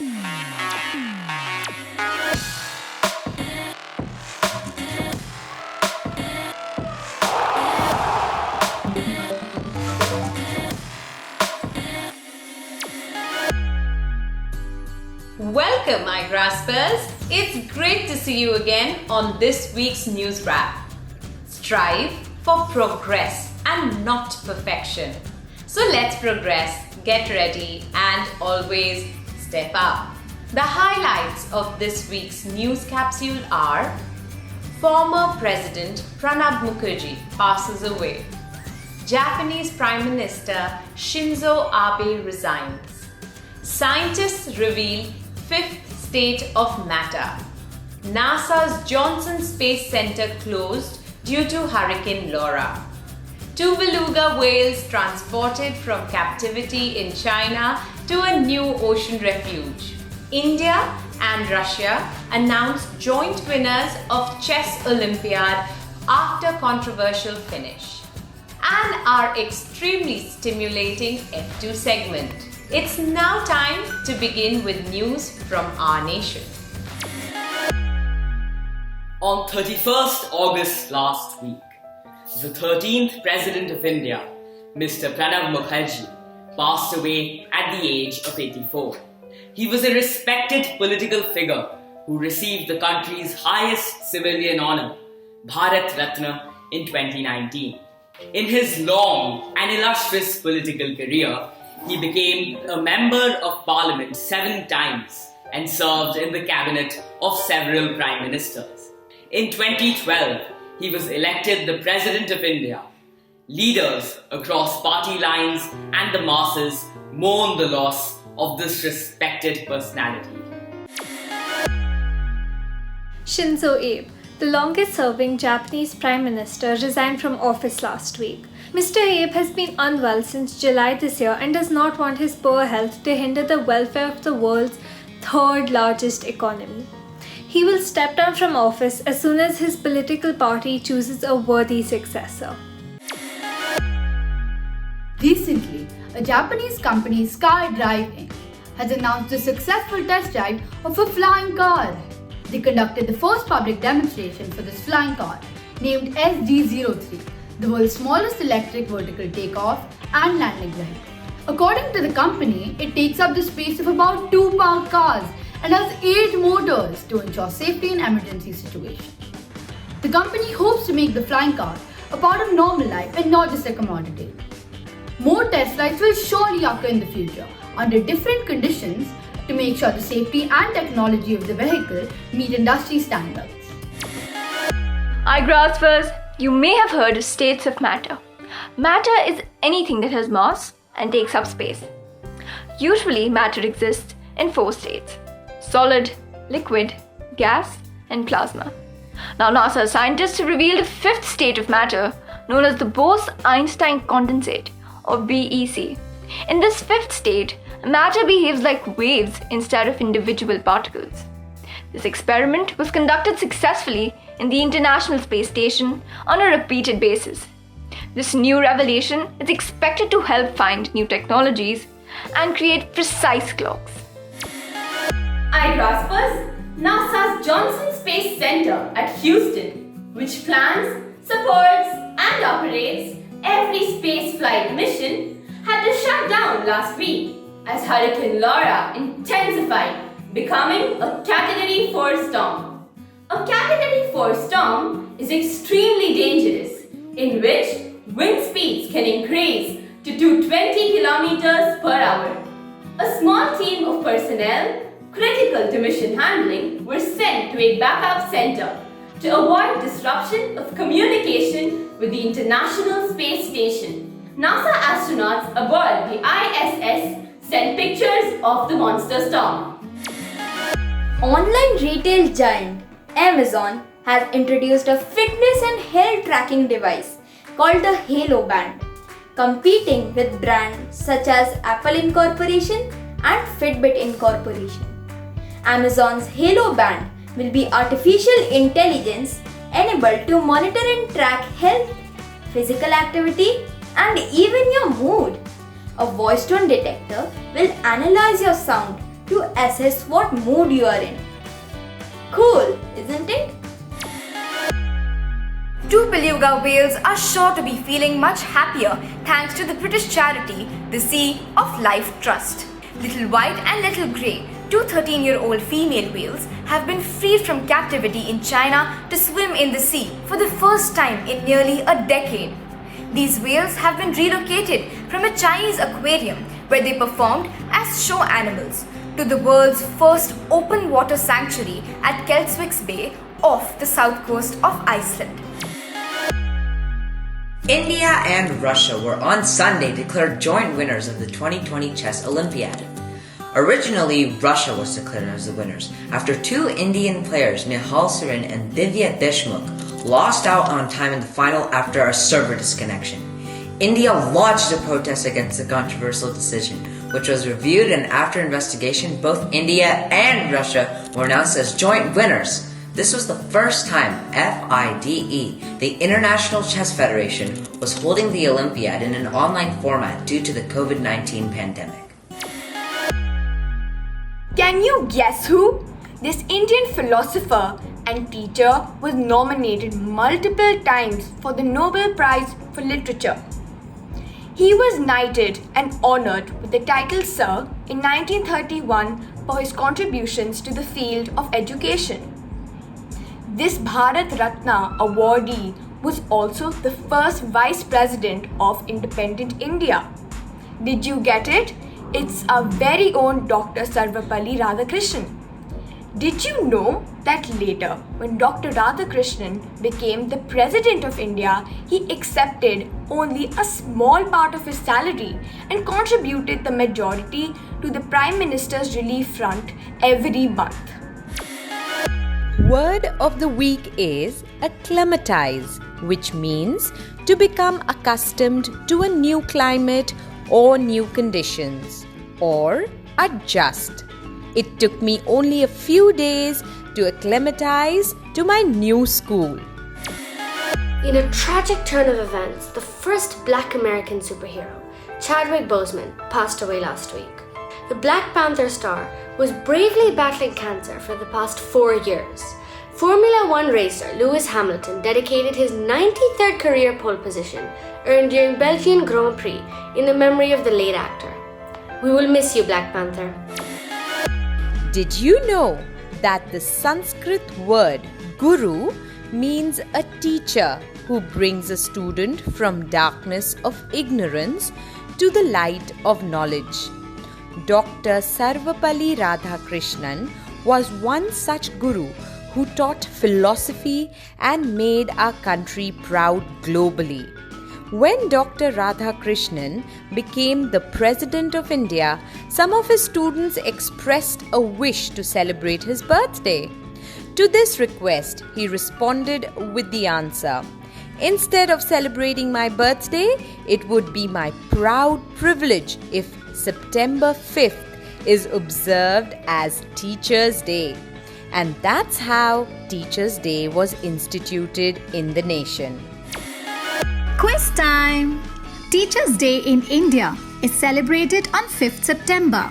Welcome, Igraasp-ers. It's great to see you again on this week's news wrap. Strive for progress and not perfection. So let's progress, get ready, and always step up. The highlights of this week's news capsule are: former President Pranab Mukherjee passes away. Japanese Prime Minister Shinzo Abe resigns. Scientists reveal fifth state of matter. NASA's Johnson Space Center closed due to Hurricane Laura. Two beluga whales transported from captivity in China to a new ocean refuge. India and Russia announced joint winners of Chess Olympiad after controversial finish. And our extremely stimulating F2 segment. It's now time to begin with news from our nation. On 31st August last week, the 13th President of India, Mr. Pranab Mukherjee, passed away at the age of 84. He was a respected political figure who received the country's highest civilian honour, Bharat Ratna, in 2019. In his long and illustrious political career, he became a Member of Parliament 7 times and served in the cabinet of several Prime Ministers. In 2012, he was elected the President of India. Leaders across party lines and the masses mourn the loss of this respected personality. Shinzo Abe, the longest-serving Japanese Prime Minister, resigned from office last week. Mr. Abe has been unwell since July this year and does not want his poor health to hinder the welfare of the world's third largest economy. He will step down from office as soon as his political party chooses a worthy successor. Recently, a Japanese company, SkyDrive Inc., has announced the successful test drive of a flying car. They conducted the first public demonstration for this flying car, named SD-03, the world's smallest electric vertical takeoff and landing vehicle. According to the company, it takes up the space of about 2-pound cars and has 8 motors to ensure safety in emergency situations. The company hopes to make the flying car a part of normal life and not just a commodity. More test flights will surely occur in the future under different conditions to make sure the safety and technology of the vehicle meet industry standards. Igraasp-ers, you may have heard of states of matter. Matter is anything that has mass and takes up space. Usually, matter exists in 4 states: solid, liquid, gas, and plasma. Now, NASA scientists have revealed a 5th state of matter known as the Bose-Einstein condensate, or BEC. In this 5th state, matter behaves like waves instead of individual particles. This experiment was conducted successfully in the International Space Station on a repeated basis. This new revelation is expected to help find new technologies and create precise clocks. Igraasp-ers, NASA's Johnson Space Center at Houston, which plans, supports, and operates every spaceflight mission, had to shut down last week as Hurricane Laura intensified, becoming a Category 4 storm. A Category 4 storm is extremely dangerous, in which wind speeds can increase to 220 kilometers per hour. A small team of personnel critical to mission handling were sent to a backup center to avoid disruption of communication with the International Space Station. NASA astronauts aboard the ISS sent pictures of the monster storm. Online retail giant Amazon has introduced a fitness and health tracking device called the Halo Band, competing with brands such as Apple Incorporation and Fitbit Incorporation. Amazon's Halo Band will be artificial intelligence enabled to monitor and track health, physical activity, and even your mood. A voice tone detector will analyze your sound to assess what mood you are in. Cool, isn't it? Two beluga whales are sure to be feeling much happier thanks to the British charity, the Sea of Life Trust. Little White and Little Grey, two 13-year-old female whales, have been freed from captivity in China to swim in the sea for the first time in nearly a decade. These whales have been relocated from a Chinese aquarium where they performed as show animals to the world's first open water sanctuary at Kelswick's Bay off the south coast of Iceland. India and Russia were on Sunday declared joint winners of the 2020 Chess Olympiad. Originally, Russia was declared as the winners after two Indian players, Nihal Sarin and Divya Deshmukh, lost out on time in the final after a server disconnection. India lodged a protest against the controversial decision, which was reviewed, and after investigation, both India and Russia were announced as joint winners. This was the first time FIDE, the International Chess Federation, was holding the Olympiad in an online format due to the COVID-19 pandemic. Can you guess who? This Indian philosopher and teacher was nominated multiple times for the Nobel Prize for Literature. He was knighted and honored with the title Sir in 1931 for his contributions to the field of education. This Bharat Ratna awardee was also the first Vice President of independent India. Did you get it? It's our very own Dr. Sarvapalli Radhakrishnan. Did you know that later, when Dr. Radhakrishnan became the President of India, he accepted only a small part of his salary and contributed the majority to the Prime Minister's Relief Fund every month? Word of the week is acclimatize, which means to become accustomed to a new climate or new conditions, or adjust. It took me only a few days to acclimatize to my new school. In a tragic turn of events, the first Black American superhero, Chadwick Boseman, passed away last week. The Black Panther star was bravely battling cancer for the past 4 years. Formula One racer Lewis Hamilton dedicated his 93rd career pole position earned during Belgian Grand Prix in the memory of the late actor. We will miss you, Black Panther. Did you know that the Sanskrit word guru means a teacher who brings a student from darkness of ignorance to the light of knowledge? Dr. Sarvapalli Radhakrishnan was one such guru who taught philosophy and made our country proud globally. When Dr. Radhakrishnan became the President of India, some of his students expressed a wish to celebrate his birthday. To this request, he responded with the answer, "Instead of celebrating my birthday, it would be my proud privilege if September 5th is observed as Teachers' Day." And that's how Teachers' Day was instituted in the nation. Quiz time! Teachers' Day in India is celebrated on 5th September.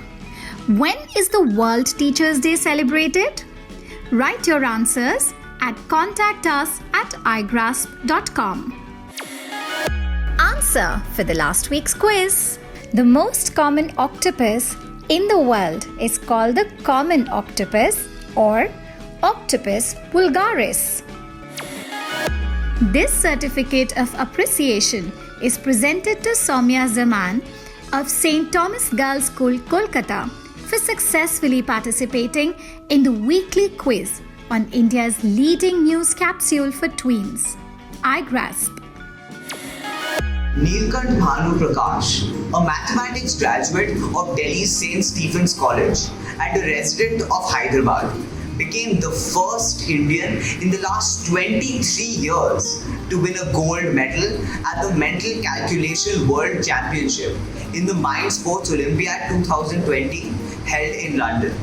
When is the World Teachers' Day celebrated? Write your answers at contactus@igraasp.com. Answer for the last week's quiz. The most common octopus in the world is called the common octopus or Octopus vulgaris. This certificate of appreciation is presented to Soumya Zaman of St. Thomas Girls' School, Kolkata, for successfully participating in the weekly quiz on India's leading news capsule for tweens, Igraasp. Neelkant Bhanu Prakash, a mathematics graduate of Delhi's St. Stephen's College and a resident of Hyderabad, became the first Indian in the last 23 years to win a gold medal at the Mental Calculation World Championship in the Mind Sports Olympiad 2020 held in London.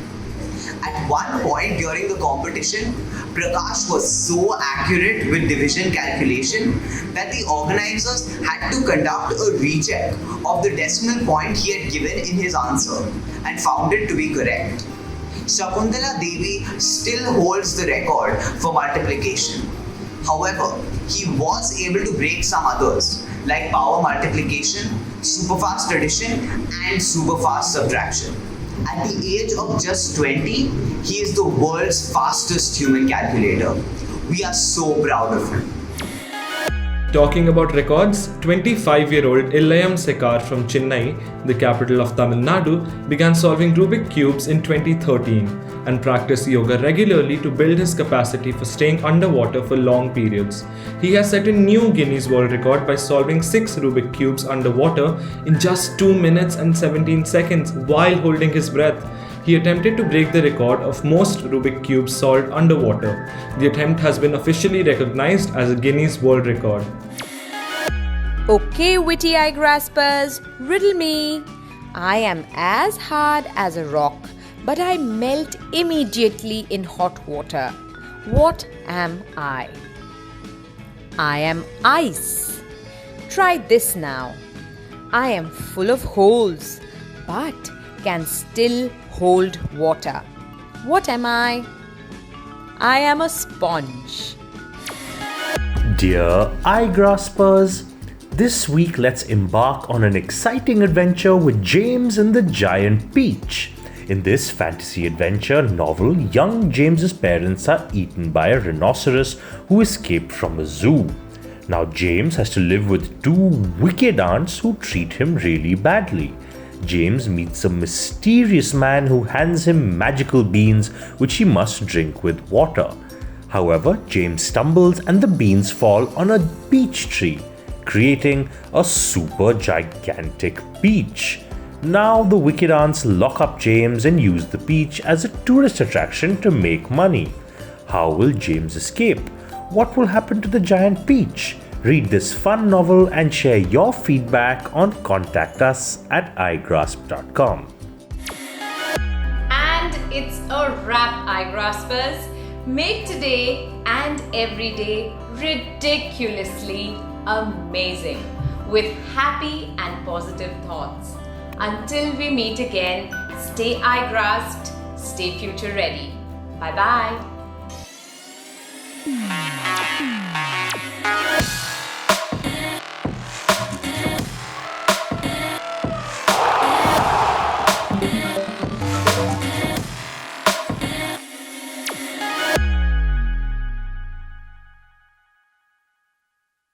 At one point during the competition, Prakash was so accurate with division calculation that the organizers had to conduct a recheck of the decimal point he had given in his answer and found it to be correct. Shakuntala Devi still holds the record for multiplication. However, he was able to break some others like power multiplication, superfast addition and superfast subtraction. At the age of just 20, he is the world's fastest human calculator. We are so proud of him. Talking about records, 25-year-old Illayam Sekar from Chennai, the capital of Tamil Nadu, began solving Rubik cubes in 2013 and practiced yoga regularly to build his capacity for staying underwater for long periods. He has set a new Guinness World Record by solving 6 Rubik cubes underwater in just 2 minutes and 17 seconds while holding his breath. He attempted to break the record of most Rubik cubes solved underwater. The attempt has been officially recognized as a Guinness World Record. Okay, witty Igraspers, riddle me. I am as hard as a rock, but I melt immediately in hot water. What am I? I am ice. Try this now. I am full of holes, but can still hold water. What am I? I am a sponge. Dear Igraspers, this week let's embark on an exciting adventure with James and the Giant Peach. In this fantasy adventure novel, young James's parents are eaten by a rhinoceros who escaped from a zoo. Now James has to live with 2 wicked aunts who treat him really badly. James meets a mysterious man who hands him magical beans which he must drink with water. However, James stumbles and the beans fall on a peach tree, creating a super gigantic peach. Now the wicked aunts lock up James and use the peach as a tourist attraction to make money. How will James escape? What will happen to the giant peach? Read this fun novel and share your feedback on contact us at igraasp.com. And it's a wrap, Igraspers. Make today and every day ridiculously amazing with happy and positive thoughts. Until we meet again, stay iGrasped, stay future ready. Bye bye.